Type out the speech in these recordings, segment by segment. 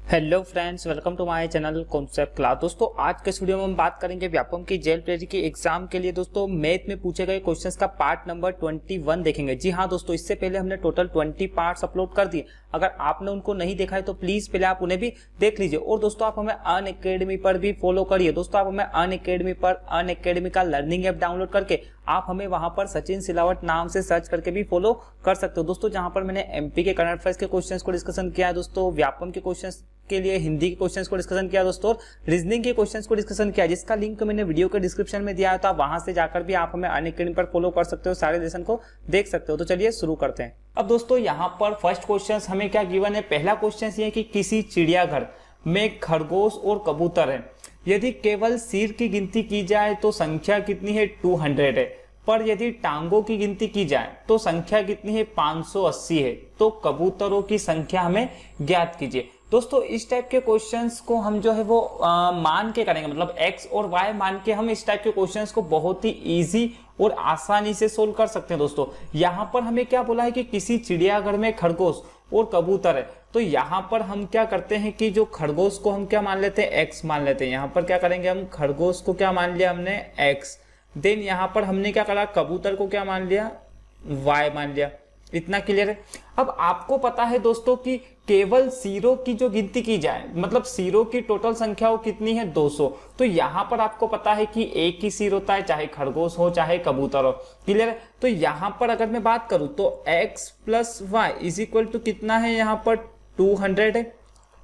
Hello friends, welcome to my channel concept class. दोस्तों आज के इस वीडियो में हम बात करेंगे व्यापम की जेल प्रेरी की एग्जाम के लिए दोस्तों मैथ में पूछे गए क्वेश्चंस का पार्ट नंबर 21 देखेंगे। जी हाँ दोस्तों, इससे पहले हमने टोटल 20 पार्ट्स अपलोड कर दिए। अगर आपने उनको नहीं देखा है तो प्लीज पहले आप उन्हें भी देख लीजिए। और दोस्तों आप हमें अनअकैडमी पर भी फॉलो करिए। दोस्तों आप हमें अनअकैडमी पर अनअकैडमी का लर्निंग ऐप डाउनलोड करके आप हमें वहां पर सचिन सिलावट नाम से सर्च करके भी फॉलो कर सकते हो। दोस्तों जहां पर मैंने एमपी के करंट अफेयर्स के क्वेश्चंस को डिस्कशन किया है, दोस्तों व्यापम के क्वेश्चंस के लिए हिंदी के क्वेश्चंस को डिस्कशन किया दोस्तों, और रीजनिंग के क्वेश्चंस को डिस्कशन किया, जिसका लिंक मैंने वीडियो के डिस्क्रिप्शन में दिया है। तो आप वहां से जाकर भी आप हमें अनअकैडमी पर फॉलो कर सकते हो, सारे लेसन को देख सकते हो। तो चलिए शुरू करते हैं। अब दोस्तों यहाँ पर फर्स्ट क्वेश्चन हमें क्या गिवन है। पहला क्वेश्चन ये है कि किसी चिड़ियाघर में खरगोश और कबूतर है। यदि केवल सिर की गिनती की जाए तो संख्या कितनी है? 200 है। पर यदि टांगों की गिनती की जाए तो संख्या कितनी है? 580 है। तो कबूतरों की संख्या हमें ज्ञात कीजिए। दोस्तों इस टाइप के क्वेश्चंस को हम जो है वो मान के करेंगे, मतलब x और y मान के हम इस टाइप के क्वेश्चंस को बहुत ही इजी और आसानी से सोल्व कर सकते हैं। दोस्तों यहाँ पर हमें क्या बोला है कि किसी चिड़ियाघर में खरगोश और कबूतर है। तो यहाँ पर हम क्या करते हैं कि जो खरगोश को हम क्या मान लेते हैं? x मान लेते हैं। यहाँ पर क्या करेंगे हम? खरगोश को क्या मान लिया हमने? x। देन यहाँ पर हमने क्या करा? कबूतर को क्या मान लिया? y मान लिया। इतना क्लियर है। अब आपको पता है दोस्तों कि केवल सिरों की जो गिनती की जाए, मतलब सिरों की टोटल संख्या वो कितनी है? 200। तो यहाँ पर आपको पता है कि एक ही सिर होता है, चाहे खरगोश हो चाहे कबूतर हो। क्लियर है। तो यहाँ पर अगर मैं बात करूं तो x plus y is equal to कितना है? यहाँ पर 200 है।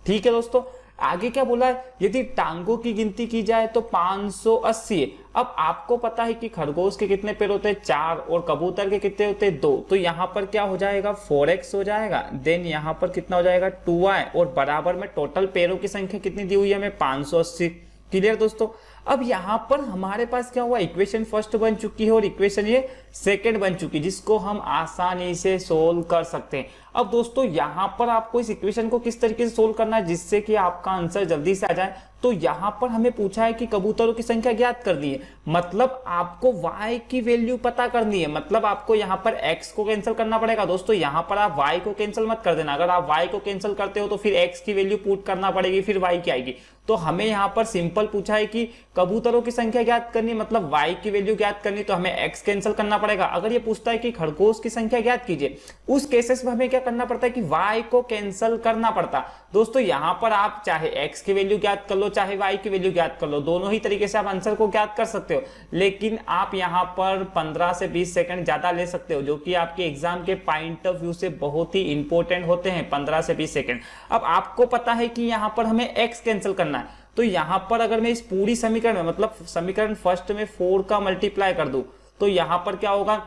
ठीक है दोस्तों, आगे क्या बोला है? यदि टांगों की गिनती की जाए तो 580 है। अब आपको पता है कि खरगोश के कितने पैर होते हैं? 4, और कबूतर के कितने होते हैं? 2। तो यहाँ पर क्या हो जाएगा? 4x हो जाएगा। देन यहाँ पर कितना हो जाएगा? 2y, और बराबर में टोटल पैरों की संख्या कितनी दी हुई है हमें? 580। क्लियर दोस्तों। अब यहाँ पर हमारे पास क्या हुआ? इक्वेशन फर्स्ट बन चुकी है और इक्वेशन ये सेकंड बन चुकी है, जिसको हम आसानी से सोल्व कर सकते हैं। अब दोस्तों यहाँ पर आपको इस इक्वेशन को किस तरीके से सोल्व करना है जिससे कि आपका आंसर जल्दी से आ जाए। तो यहाँ पर हमें पूछा है कि कबूतरों की संख्या ज्ञात करनी है, मतलब आपको y की वैल्यू पता करनी है। मतलब आपको यहाँ पर x को कैंसिल करना पड़ेगा। दोस्तों यहाँ पर आप y को कैंसिल मत कर देना। अगर आप y को कैंसिल करते हो तो फिर x की वैल्यू पुट करना पड़ेगी, फिर y की आएगी। तो हमें यहाँ पर सिंपल पूछा है कि कबूतरों की संख्या ज्ञात करनी, मतलब y की वैल्यू ज्ञात करनी, तो हमें x कैंसिल करना पड़ेगा। अगर ये पूछता है कि खरगोश की संख्या ज्ञात कीजिए, उस केसेस में हमें क्या करना पड़ता है कि y को कैंसिल करना पड़ता। दोस्तों यहाँ पर आप चाहे x की वैल्यू ज्ञात कर लो चाहे y की वैल्यू ज्ञात कर लो, दोनों ही तरीके से आप आंसर को ज्ञात कर सकते हो। लेकिन आप यहाँ पर 15 से 20 सेकंड ज्यादा ले सकते हो, जो कि आपके एग्जाम के पॉइंट ऑफ व्यू से बहुत ही इंपॉर्टेंट होते हैं। 15 से 20 सेकंड। अब आपको पता है कि यहाँ पर हमें x कैंसिल करना है। तो यहाँ पर अगर मैं इस पूरी समीकरण में, मतलब समीकरण फर्स्ट में 4 का मल्टीप्लाई कर दूं, तो यहाँ पर क्या होगा?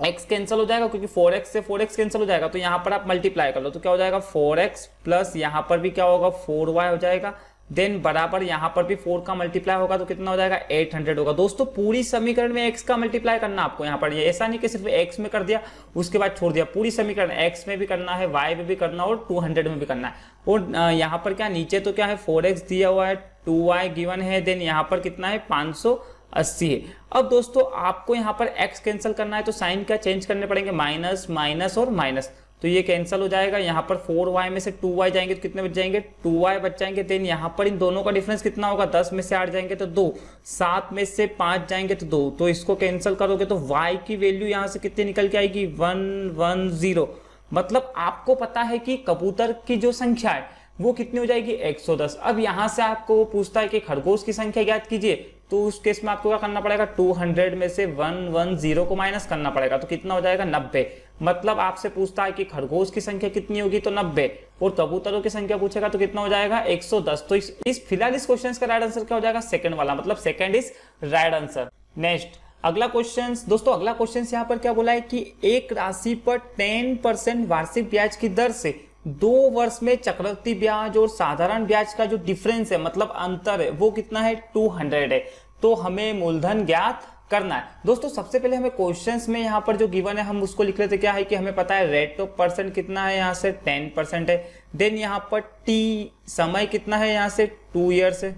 x कैंसिल हो जाएगा, क्योंकि 4x से 4x कैंसिल हो जाएगा। तो यहाँ पर आप मल्टीप्लाई कर लो तो क्या हो जाएगा? 4x प्लस यहाँ पर भी क्या होगा? 4y हो जाएगा। देन बराबर यहाँ पर भी 4 का मल्टीप्लाई होगा तो कितना हो जाएगा? 800 होगा। दोस्तों पूरी समीकरण में x का मल्टीप्लाई करना आपको यहाँ पर, ये ऐसा नहीं कि सिर्फ x में कर दिया उसके बाद छोड़ दिया। पूरी समीकरण x में भी करना है, y में भी करना है और 200 में भी करना है। और यहाँ पर क्या नीचे तो क्या है? 4x दिया हुआ है, 2y गिवन है, देन यहाँ पर कितना है? 580 है। अब दोस्तों आपको यहाँ पर x कैंसिल करना है तो साइन क्या चेंज करने पड़ेंगे? माइनस माइनस और माइनस, तो ये कैंसिल हो जाएगा। यहाँ पर 4y में से 2y जाएंगे तो कितने बच जाएंगे? 2y बच जाएंगे। देन यहाँ पर इन दोनों का डिफरेंस कितना होगा? 10 में से 8 जाएंगे तो 2, 7 में से 5 जाएंगे तो 2। तो इसको कैंसिल करोगे तो y की वैल्यू यहाँ से कितनी निकल के आएगी? 110। मतलब आपको पता है कि कबूतर की जो संख्या है वो कितनी हो जाएगी? 110। अब यहां से आपको वो पूछता है कि खरगोश की संख्या ज्ञात कीजिए, तो उस केस में आपको क्या करना पड़ेगा? 200 में से 110 को माइनस करना पड़ेगा, तो कितना हो जाएगा? 90। मतलब आपसे पूछता है कि खरगोश की संख्या कितनी होगी, तो 90, और कबूतरों की संख्या पूछेगा तो कितना हो जाएगा? 110। तो इस फिलहाल इस क्वेश्चन का राइट आंसर क्या हो जाएगा? सेकंड वाला, मतलब second is right answer. Next अगला क्वेश्चन। दोस्तों अगला क्वेश्चन यहाँ पर क्या बोला है कि एक राशि पर 10% वार्षिक ब्याज की दर से 2 वर्ष में चक्रवृद्धि ब्याज और साधारण ब्याज का जो डिफरेंस है, मतलब अंतर है, वो कितना है? 200 है। तो हमें मूलधन ज्ञात करना है। दोस्तों सबसे पहले हमें क्वेश्चंस में यहाँ पर जो गिवन है हम उसको लिख लेते। क्या है कि हमें पता है रेट ऑफ परसेंट कितना है, यहाँ से 10% है। देन यहाँ पर टी समय कितना है, यहाँ से 2 ईयर्स है।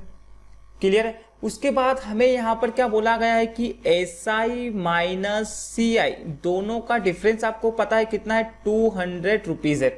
क्लियर है। उसके बाद हमें यहाँ पर क्या बोला गया है कि SI माइनस CI दोनों का डिफरेंस आपको पता है कितना है? 200 रुपीज है।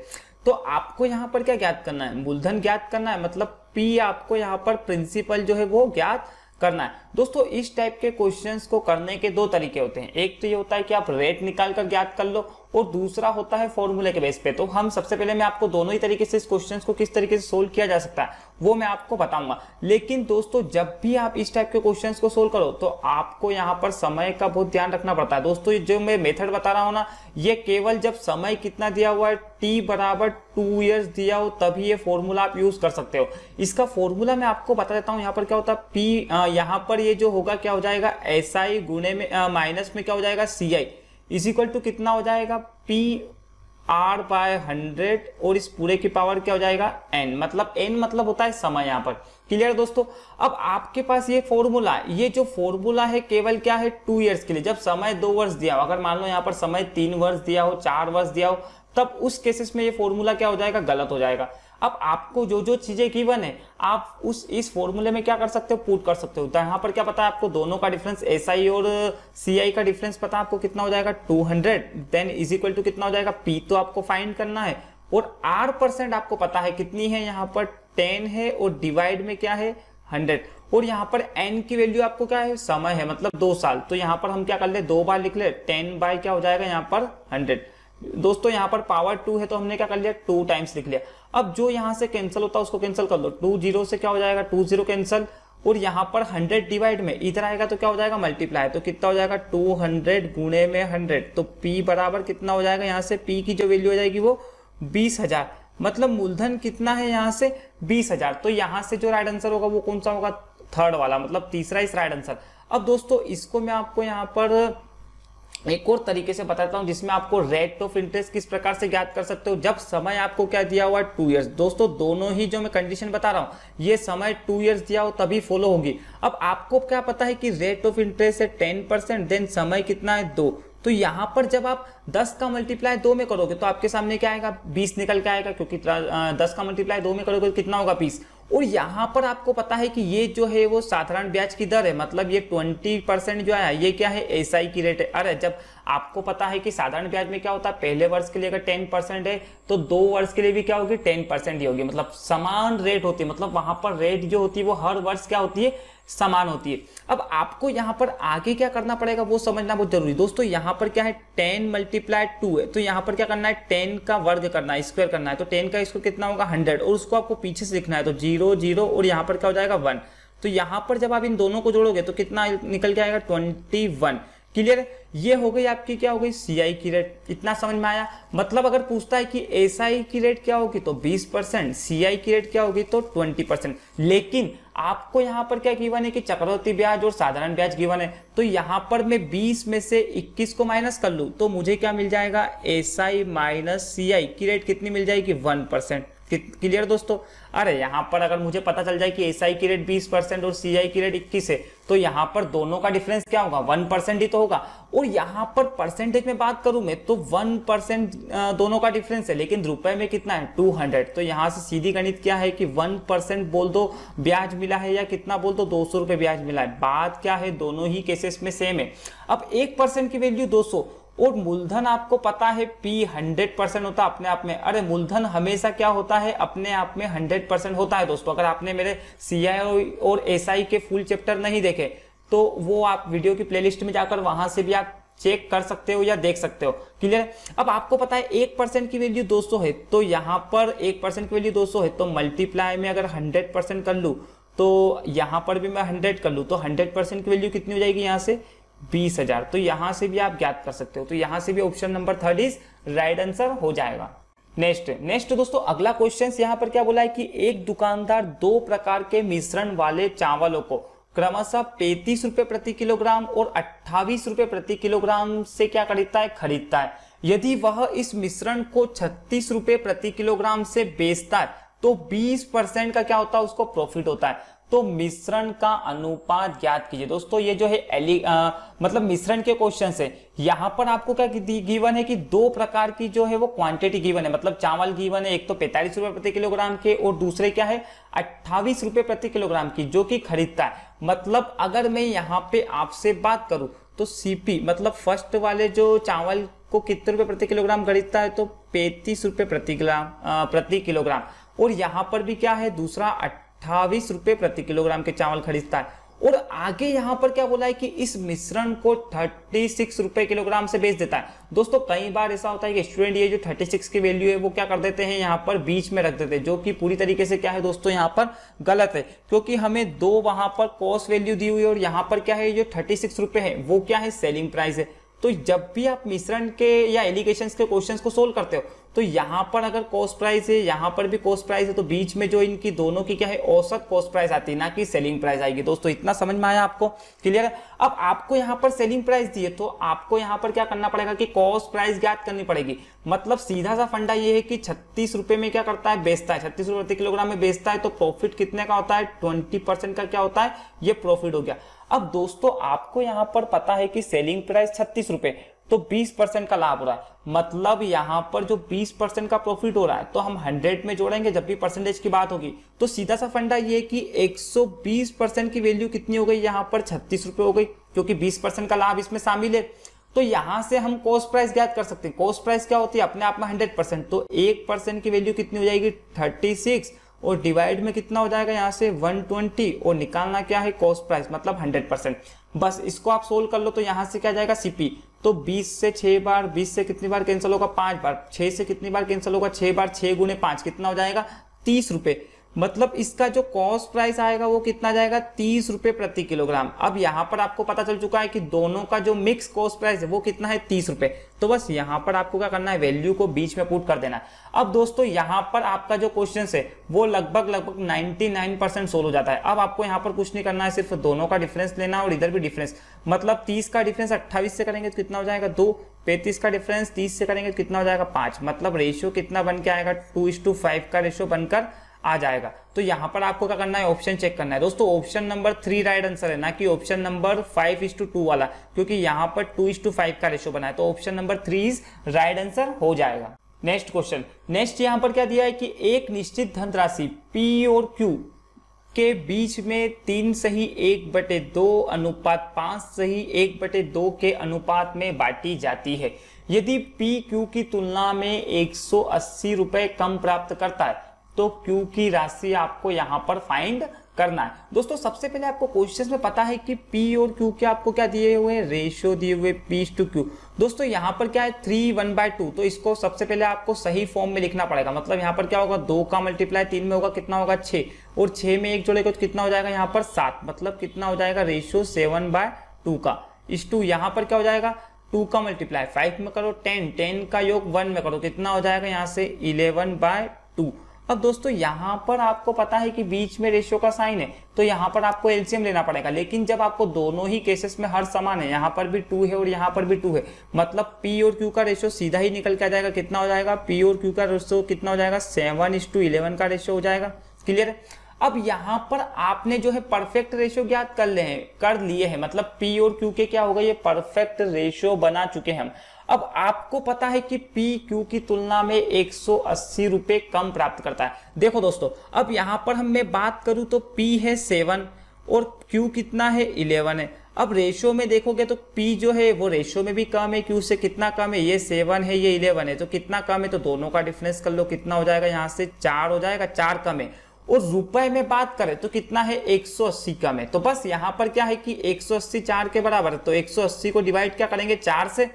तो आपको यहाँ पर क्या ज्ञात करना है, मूलधन ज्ञात करना है, मतलब P आपको यहाँ पर प्रिंसिपल जो है वो ज्ञात करना है। दोस्तों इस टाइप के क्वेश्चंस को करने के दो तरीके होते हैं, एक तो ये होता है कि आप रेट निकाल कर ज्ञात कर लो और दूसरा होता है फॉर्मूले के बेस पे। तो हम सबसे पहले मैं आपको दोनों ही तरीके से इस क्वेश्चंस को किस तरीके से सोल्व किया जा सकता है वो मैं आपको बताऊंगा। लेकिन दोस्तों जब भी आप इस टाइप के क्वेश्चंस को सोल्व करो तो आपको यहाँ पर समय का बहुत ध्यान रखना पड़ता है। दोस्तों जो मैं मेथड बता रहा हूँ ना, ये केवल जब समय कितना दिया हुआ है t बराबर 2 ईयर्स दिया हो तभी ये फॉर्मूला आप यूज कर सकते हो। इसका फॉर्मूला मैं आपको बता देता हूँ। यहाँ पर क्या होता है P, यहाँ पर ये जो होगा क्या हो जाएगा SI गुणे में माइनस में क्या हो जाएगा CI इज इक्वल टू कितना हो जाएगा PR बाय 100 और इस पूरे की पावर क्या हो जाएगा N, मतलब N मतलब होता है समय यहाँ पर। क्लियर दोस्तों। अब आपके पास ये फॉर्मूला, ये जो फॉर्मूला है केवल क्या है 2 ईयर्स के लिए, जब समय 2 वर्ष दिया हो, अगर मान लो यहाँ पर समय 3 वर्ष दिया हो, 4 वर्ष दिया हो, तब उस केसेस में ये फॉर्मूला क्या हो जाएगा, गलत हो जाएगा। अब आपको जो जो चीजें गिवन है आप इस फॉर्मूले में क्या कर सकते हो, पुट कर सकते हो। तो यहाँ पर क्या पता है आपको, दोनों का डिफरेंस SI और CI का डिफरेंस पता है आपको कितना हो जाएगा 200, देन इज इक्वल टू कितना हो जाएगा P तो आपको फाइंड करना है और R% आपको पता है कितनी है, यहाँ पर 10 है और डिवाइड में क्या है 100 और यहाँ पर N की वैल्यू आपको क्या है, समय है, मतलब 2 साल। तो यहाँ पर हम क्या कर ले, 2 बार लिख ले, 10 बाय क्या हो जाएगा यहाँ पर 100। दोस्तों यहाँ पर पावर 2 है तो हमने क्या कर लिया 2 टाइम्स लिख लिया। अब जो यहाँ से कैंसिल होता है उसको कैंसिल कर दो, 2 0 से क्या हो जाएगा 2 0 कैंसिल और यहाँ पर 100 डिवाइड में इधर आएगा तो क्या हो जाएगा मल्टीप्लाई, तो कितना हो जाएगा 200 गुणे में 100। तो P बराबर कितना हो जाएगा, यहाँ से P की जो वैल्यू हो जाएगी वो 20,000, मतलब मूलधन कितना है यहाँ से 20,000। तो यहाँ से जो राइट आंसर होगा वो कौन सा होगा, थर्ड वाला, मतलब तीसरा इस राइट आंसर। अब दोस्तों इसको मैं आपको यहाँ पर एक और तरीके से बताता हूं जिसमें आपको रेट ऑफ इंटरेस्ट किस प्रकार से ज्ञात कर सकते हो। जब समय आपको क्या दिया हुआ है 2 ईयर्स, दोस्तों दोनों ही जो मैं कंडीशन बता रहा हूं ये समय 2 ईयर्स दिया हो तभी फॉलो होगी। अब आपको क्या पता है कि रेट ऑफ इंटरेस्ट है 10%, देन समय कितना है 2, तो यहाँ पर जब आप 10 का मल्टीप्लाई 2 में करोगे तो आपके सामने क्या आएगा 20 निकल के आएगा, क्योंकि 10 का मल्टीप्लाई 2 में करोगे तो कितना होगा 20। और यहाँ पर आपको पता है कि ये जो है वो साधारण ब्याज की दर है, मतलब ये 20% जो आया ये क्या है SI की रेट है। अरे जब आपको पता है कि साधारण ब्याज में क्या होता है, पहले वर्ष के लिए अगर 10% है तो 2 वर्ष के लिए भी क्या होगी 10% ही होगी, मतलब समान रेट होती है, मतलब वहां पर रेट जो होती है वो हर वर्ष क्या होती है समान होती है। अब आपको यहाँ पर आगे क्या करना पड़ेगा वो समझना बहुत जरूरी। दोस्तों यहाँ पर क्या है 10 मल्टीप्लाई 2 है, तो यहाँ पर क्या करना है 10 का वर्ग करना है, स्क्वायर करना है, तो 10 का स्क्वायर कितना होगा 100 और उसको आपको पीछे से लिखना है, तो 0 0 और यहाँ पर क्या हो जाएगा 1। तो यहाँ पर जब आप इन दोनों को जोड़ोगे तो कितना निकल के आएगा 21। क्लियर। ये हो गई आपकी क्या हो गई CI की रेट, इतना समझ में आया। मतलब अगर पूछता है कि SI की रेट क्या होगी तो 20%, CI की रेट क्या होगी तो 20%। लेकिन आपको यहाँ पर क्या गिवन है कि चक्रवृद्धि ब्याज और साधारण ब्याज गिवन है, तो यहाँ पर मैं 20 में से 21 को माइनस कर लूं तो मुझे क्या मिल जाएगा SI माइनस CI की रेट कितनी मिल जाएगी 1%। क्लियर दोस्तों। अरे यहाँ पर अगर मुझे पता चल जाए कि SI की रेट 20% और CI की रेट 21 है तो यहाँ पर दोनों का डिफरेंस क्या होगा 1% ही तो होगा। और यहाँ पर परसेंटेज में बात करूं मैं तो 1% दोनों का डिफरेंस है, लेकिन रुपए में कितना है 200। तो यहाँ से सीधी गणित क्या है कि 1% बोल दो ब्याज मिला है या कितना बोल दो 200 रुपए ब्याज मिला है, बात क्या है दोनों ही केसेस में सेम है। अब 1% की वैल्यू 200 और मूलधन आपको पता है P 100% होता है अपने आप में। अरे मूलधन हमेशा क्या होता है अपने आप में 100% होता है दोस्तों। अगर आपने मेरे CI और SI के फुल चैप्टर नहीं देखे तो वो आप वीडियो की प्लेलिस्ट में जाकर वहां से भी आप चेक कर सकते हो या देख सकते हो। क्लियर। अब आपको पता है 1% की वैल्यू 200 है, तो यहाँ पर 1% की वैल्यू 200 है तो मल्टीप्लाई में अगर 100% कर लूँ तो यहाँ पर भी मैं 100 कर लूँ तो 100% की वैल्यू कितनी हो जाएगी यहाँ से 20,000। तो यहां से भी आप ज्ञात कर सकते हो। तो यहां से भी option number 3 is right answer हो जाएगा। नेक्स्ट दोस्तों अगला क्वेश्चन यहाँ पर क्या बोला है कि एक दुकानदार 2 प्रकार के मिश्रण वाले चावलों को क्रमशः 35 रुपए प्रति किलोग्राम और 28 रुपए प्रति किलोग्राम से क्या खरीदता है। यदि वह इस मिश्रण को 36 रुपए प्रति किलोग्राम से बेचता है तो 20% का क्या होता है उसको प्रॉफिट होता है। तो मिश्रण का अनुपात ज्ञात कीजिए। दोस्तों ये जो है मतलब मिश्रण के क्वेश्चन है, यहाँ पर आपको क्या गिवन है कि 2 प्रकार की जो है वो क्वांटिटी गिवन है, मतलब चावल गिवन है, एक तो 45 रुपए प्रति किलोग्राम के और दूसरे क्या है 28 रुपए प्रति किलोग्राम की जो कि खरीदता है। मतलब अगर मैं यहाँ पे आपसे बात करूं तो सीपी मतलब फर्स्ट वाले जो चावल को कितने रुपए प्रति किलोग्राम खरीदता है, तो 35 रुपए प्रति किलोग्राम। और यहाँ पर भी क्या है, दूसरा 28 रुपए प्रति किलोग्राम के चावल खरीदता है। और आगे यहाँ पर क्या बोला है कि इस मिश्रण को 36 रुपए किलोग्राम से बेच देता है। दोस्तों कई बार ऐसा होता है कि स्टूडेंट ये जो 36 की वैल्यू है वो क्या कर देते हैं, यहाँ पर बीच में रख देते हैं, जो कि पूरी तरीके से क्या है दोस्तों यहाँ पर गलत है, क्योंकि हमें दो वहां पर कॉस्ट वैल्यू दी हुई है और यहाँ पर क्या है जो 36 रुपए है वो क्या है सेलिंग प्राइस है। तो जब भी आप मिश्रण के या एलिगेशंस के क्वेश्चंस को सोल्व करते हो तो यहाँ पर अगर कॉस्ट प्राइस है, यहाँ पर भी कॉस्ट प्राइस है, तो बीच में जो इनकी दोनों की क्या है औसत कॉस्ट प्राइस आती है, ना कि सेलिंग प्राइस आएगी। दोस्तों इतना समझ में आया आपको, क्लियर है। अब आपको यहाँ पर सेलिंग प्राइस दी है तो आपको यहाँ पर क्या करना पड़ेगा कि कॉस्ट प्राइस ज्ञात करनी पड़ेगी। मतलब सीधा सा फंडा ये है कि 36 रुपए में क्या करता है, बेचता है, 36 रुपए प्रति किलोग्राम में बेचता है, तो प्रॉफिट कितने का होता है, 20% का क्या होता है, ये प्रॉफिट हो गया। अब दोस्तों आपको यहाँ पर पता है कि सेलिंग प्राइस 36 रुपए, तो 20% का लाभ हो रहा है, मतलब यहाँ पर जो 20% का प्रॉफिट हो रहा है तो हम 100 में जोड़ेंगे जब भी परसेंटेज की बात होगी। तो सीधा सा फंडा ये कि 120% की वैल्यू कितनी हो गई, यहाँ पर 36 रुपए हो गई, क्योंकि 20% का लाभ इसमें शामिल है। तो यहां से हम कॉस्ट प्राइस ज्ञात कर सकते हैं। कॉस्ट प्राइस क्या होती है अपने आप में 100%, तो 1% की वैल्यू कितनी हो जाएगी 36, और डिवाइड में कितना हो जाएगा यहाँ से 120, और निकालना क्या है कॉस्ट प्राइस मतलब 100%। बस इसको आप सोल्व कर लो तो यहाँ से क्या जाएगा सीपी, तो 20 से 6 बार, 20 से कितनी बार कैंसिल होगा 5 बार, 6 से कितनी बार कैंसिल होगा 6 बार, 6 गुने 5 कितना हो जाएगा 30 रुपए। मतलब इसका जो कॉस्ट प्राइस आएगा वो कितना जाएगा 30 रुपए प्रति किलोग्राम। अब यहाँ पर आपको पता चल चुका है कि दोनों का जो मिक्स कॉस्ट प्राइस है वो कितना है 30 रुपए। तो बस यहाँ पर आपको क्या करना है, वैल्यू को बीच में पुट कर देना है। अब दोस्तों यहाँ पर आपका जो क्वेश्चन है वो लगभग 99% सोल्व हो जाता है। अब आपको यहाँ पर कुछ नहीं करना है, सिर्फ दोनों का डिफरेंस लेना और इधर भी डिफरेंस, मतलब 30 का डिफरेंस 28 से करेंगे तो कितना हो जाएगा 2, 35 का डिफरेंस 30 से करेंगे तो कितना हो जाएगा 5, मतलब रेशियो कितना बन के आएगा 2:5 का रेशियो बनकर आ जाएगा। तो यहाँ पर आपको क्या करना है, ऑप्शन चेक करना है। दोस्तों ऑप्शन नंबर 3 राइट आंसर है, ना कि ऑप्शन नंबर 5:2 वाला, क्योंकि यहाँ पर 2:5 का रेशियो बना है, तो option number 3 is right answer हो जाएगा। नेक्स्ट क्वेश्चन, नेक्स्ट यहाँ पर क्या दिया है कि एक निश्चित धनराशि P और Q के बीच में 3 सही 1/2 अनुपात 5 सही 1/2 के अनुपात में बांटी जाती है। यदि P Q की तुलना में 180 रुपए कम प्राप्त करता है तो Q की राशि आपको यहाँ पर फाइंड करना है। दोस्तों सबसे पहले आपको क्वेश्चन में पता है कि P और Q के आपको क्या दिए हुए हैं, रेशियो दिए हुए P/Q। दोस्तों यहाँ पर क्या है 3:1/2, तो इसको सबसे पहले आपको सही फॉर्म में लिखना पड़ेगा। मतलब यहाँ पर क्या होगा 2 का मल्टीप्लाई 3 में होगा, कितना होगा 6, और 6 में 1 जोड़ेगा तो कितना हो जाएगा यहाँ पर 7, मतलब कितना हो जाएगा रेशियो 7/2 का। इस 2 यहाँ पर क्या हो जाएगा 2 का मल्टीप्लाई 5 में करो 10, 10 का योग 1 में करो, कितना हो जाएगा यहाँ से 11/2। अब दोस्तों यहाँ पर आपको पता है कि बीच में रेशियो का साइन है, तो यहाँ पर आपको एलसीएम लेना पड़ेगा। लेकिन जब आपको दोनों ही केसेस में हर समान है, यहाँ पर भी 2 है और यहाँ पर भी 2 है, मतलब P और Q का रेशियो सीधा ही निकल के आ जाएगा। कितना हो जाएगा P और Q का रेशियो कितना हो जाएगा 7:11 का रेशियो हो जाएगा। क्लियर है। अब यहाँ पर आपने जो है परफेक्ट रेशियो ज्ञात कर लिए हैं, मतलब P और Q के क्या होगा ये परफेक्ट रेशियो बना चुके हैं हम। अब आपको पता है कि P Q की तुलना में 180 रुपए कम प्राप्त करता है। देखो दोस्तों अब यहाँ पर मैं बात करूं तो P है 7 और Q कितना है 11 है। अब रेशियो में देखोगे तो P जो है वो रेशियो में भी कम है, Q से कितना कम है, ये 7 है ये 11 है, तो कितना कम है, तो दोनों का डिफरेंस कर लो, कितना हो जाएगा यहाँ से 4 हो जाएगा, 4 कम है। और रुपए में बात करें तो कितना है 180 कम है। तो बस यहाँ पर क्या है कि 180 4 के बराबर है, तो 180 को डिवाइड क्या करेंगे 4 से।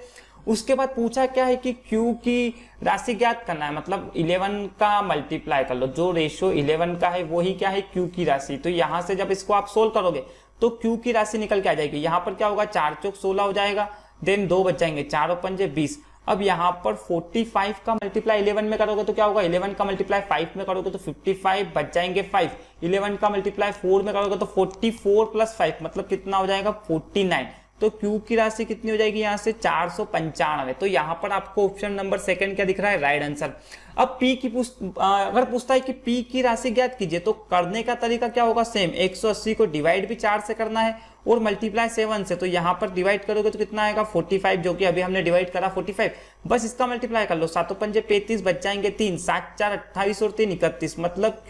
उसके बाद पूछा क्या है कि Q की राशि ज्ञात करना है, मतलब 11 का मल्टीप्लाई कर लो, जो रेशियो 11 का है वही क्या है Q की राशि। तो यहाँ से जब इसको आप सोल्व करोगे तो Q की राशि निकल के आ जाएगी। यहाँ पर क्या होगा 4 चौक 16 हो जाएगा, देन 2 बच जाएंगे, 4 और 5 20। अब यहाँ पर 45 का मल्टीप्लाई 11 में करोगे तो क्या होगा, 11 का मल्टीप्लाई 5 में करोगे तो 55 बच जाएंगे 5, 11 का मल्टीप्लाई 4 में करोगे तो 44 प्लस 5 मतलब कितना हो जाएगा 49। तो Q की राशि कितनी हो जाएगी यहाँ से 495। तो यहाँ पर आपको ऑप्शन नंबर 2 क्या दिख रहा है राइट आंसर। अब p की अगर पूछता है कि p की राशि ज्ञात कीजिए, तो करने का तरीका क्या होगा, सेम 180 को डिवाइड भी 4 से करना है और मल्टीप्लाई 7 से, तो यहाँ पर डिवाइड करोगे तो कितना आएगा 45, जो कि अभी हमने डिवाइड करा 45, बस इसका मल्टीप्लाई कर लो, 7 पंजे 35, बच जाएंगे 3, 7 4 28 और 3 31, मतलब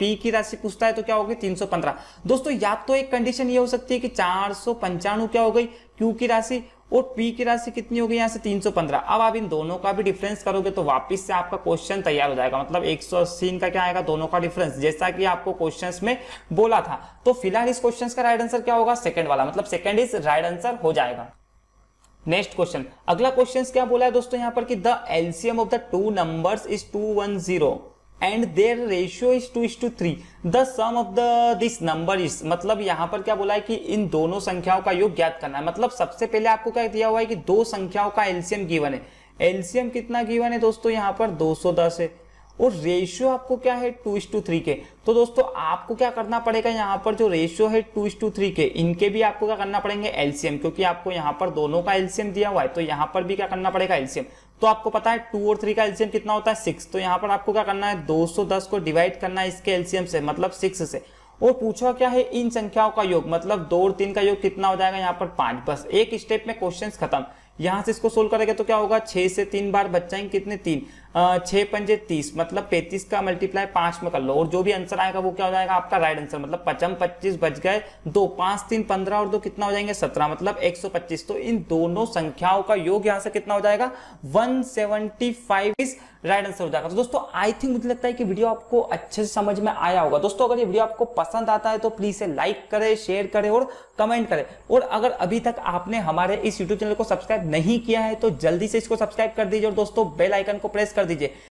p की राशि पूछता है तो क्या होगी 315। दोस्तों या तो एक कंडीशन ये हो सकती है कि 495 क्या हो गई q की राशि और p की राशि कितनी हो गई यहाँ से 315। अब आप इन दोनों का भी डिफरेंस करोगे तो वापस से आपका क्वेश्चन तैयार हो जाएगा, मतलब 180 इनका क्या आएगा, दोनों का डिफरेंस, जैसा कि आपको क्वेश्चंस में बोला था। तो फिलहाल इस क्वेश्चन का राइट आंसर क्या होगा, सेकंड वाला, मतलब सेकंड इज राइट आंसर हो जाएगा। नेक्स्ट क्वेश्चन, अगला क्वेश्चन क्या बोला है दोस्तों यहाँ पर कि the LCM of the two numbers is 210 and their ratio is 2:3, the sum of this number is, मतलब यहाँ पर क्या बोला है कि इन दोनों संख्याओं का योग ज्ञात करना है। मतलब सबसे पहले आपको क्या दिया हुआ है कि दो संख्याओं का एलसीएम गिवन है। एलसीएम कितना गिवन है दोस्तों, यहाँ पर 210 है और रेशियो आपको क्या है 2:3 के। तो दोस्तों आपको क्या करना पड़ेगा, यहाँ पर जो रेशियो है 2:3 के, इनके भी आपको क्या करना पड़ेंगे एलसीएम, क्योंकि आपको यहाँ पर दोनों का एलसीएम दिया हुआ है, तो यहाँ पर भी क्या करना पड़ेगा एलसीएम। तो आपको पता है 2 और 3 का एलसीएम कितना होता है 6, तो यहाँ पर आपको क्या करना है 210 को डिवाइड करना है इसके एलसीएम से, मतलब 6 से, और पूछा क्या है इन संख्याओं का योग, मतलब 2 और 3 का योग कितना हो जाएगा यहाँ पर 5। बस एक स्टेप में क्वेश्चन खत्म। यहां से इसको सोल्व करेंगे तो क्या होगा, 6 से 3 बार बच जाएंगे कितने 3, 6 पंजे 30, मतलब 35 का मल्टीप्लाई 5 में कर लो और जो भी आंसर आएगा वो क्या हो जाएगा आपका राइट आंसर। मतलब 25 बच गए, 2 5 3 15 और 2 कितना हो जाएंगे 17, मतलब 125। तो इन दोनों संख्याओं का योग यहाँ से कितना हो जाएगा 175 इज राइट आंसर हो जाएगा। तो दोस्तों आई थिंक मुझे लगता है कि वीडियो आपको अच्छे से समझ में आया होगा। दोस्तों अगर ये वीडियो आपको पसंद आता है तो प्लीज इसे लाइक करें, शेयर करें और कमेंट करें, और अगर अभी तक आपने हमारे इस यूट्यूब चैनल को सब्सक्राइब नहीं किया है तो जल्दी से इसको सब्सक्राइब कर दीजिए और दोस्तों बेल आइकन को प्रेस कर दीजिए,